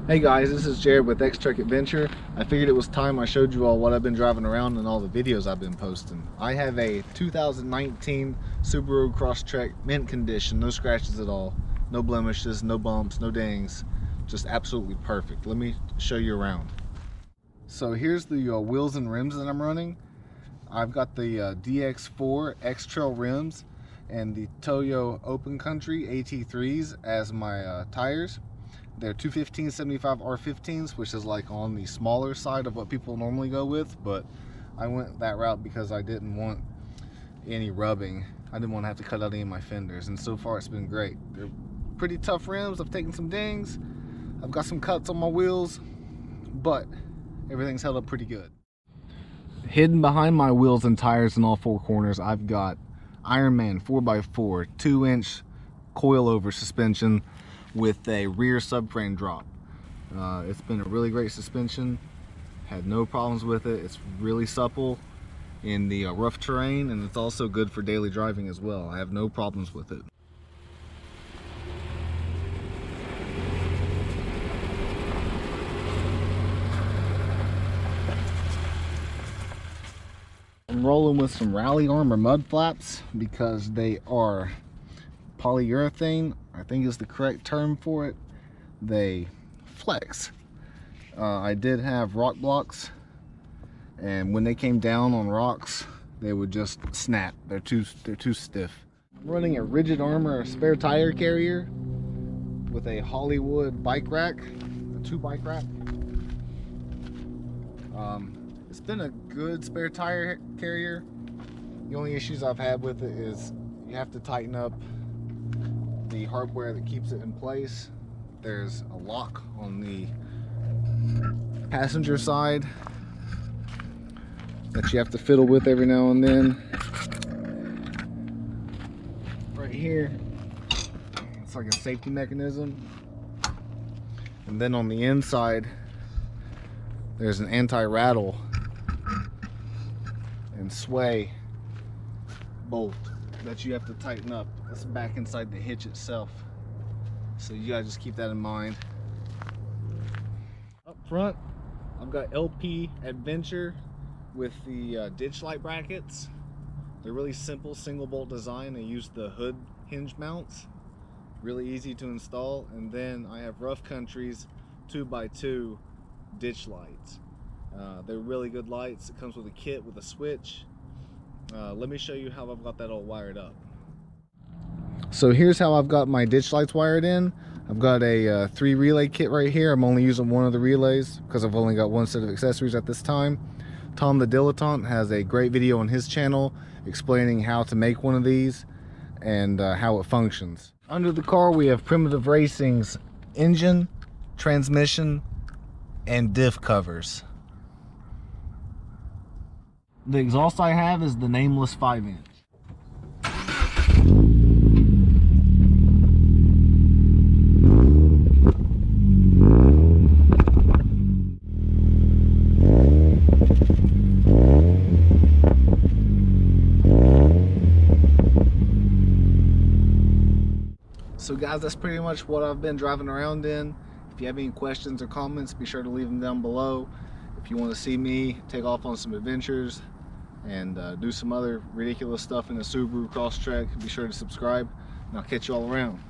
Hey guys, this is Jared with X-Trek Adventure. I figured it was time I showed you all what I've been driving around and all the videos I've been posting. I have a 2019 Subaru Crosstrek, mint condition, no scratches at all, no blemishes, no bumps, no dings, just absolutely perfect. Let me show you around. So here's the wheels and rims that I'm running. I've got the DX4 X-Trail rims and the Toyo Open Country AT3s as my tires. They're 215/75 R15s, which is like on the smaller side of what people normally go with, but I went that route because I didn't want any rubbing. I didn't want to have to cut out any of my fenders, and so far it's been great. They're pretty tough rims. I've taken some dings. I've got some cuts on my wheels, but everything's held up pretty good. Hidden behind my wheels and tires in all four corners, I've got Ironman 4x4 2-inch coilover suspension with a rear subframe drop. It's been a really great suspension. Had no problems with it. It's really supple in the rough terrain, and it's also good for daily driving as well. I have no problems with it. I'm rolling with some Rally Armor mud flaps because they are polyurethane, I think is the correct term for it. They flex. I did have rock blocks, and when they came down on rocks, they would just snap. They're too stiff. I'm running a Rigid Armor spare tire carrier with a Hollywood bike rack, a 2-bike rack. It's been a good spare tire carrier. The only issues I've had with it is you have to tighten up the hardware that keeps it in place. There's a lock on the passenger side that you have to fiddle with every now and then. Right here, it's like a safety mechanism. And then on the inside, there's an anti-rattle and sway bolt that you have to tighten up. It's back inside the hitch itself, so you gotta just keep that in mind. Up front, I've got LP Adventure with the ditch light brackets. They're really simple single bolt design. They use the hood hinge mounts, really easy to install. And then I have Rough Country's 2x2 ditch lights. They're really good lights. It comes with a kit with a switch. Let me show you how I've got that all wired up. So here's how I've got my ditch lights wired in. I've got a 3 relay kit right here. I'm only using one of the relays because I've only got one set of accessories at this time. Tom the Dilettante has a great video on his channel explaining how to make one of these and how it functions. Under the car we have Primitive Racing's engine, transmission, and diff covers. The exhaust I have is the Nameless 5-inch. So guys, that's pretty much what I've been driving around in. If you have any questions or comments, be sure to leave them down below. If you want to see me take off on some adventures and do some other ridiculous stuff in the Subaru Crosstrek, be sure to subscribe, and I'll catch you all around.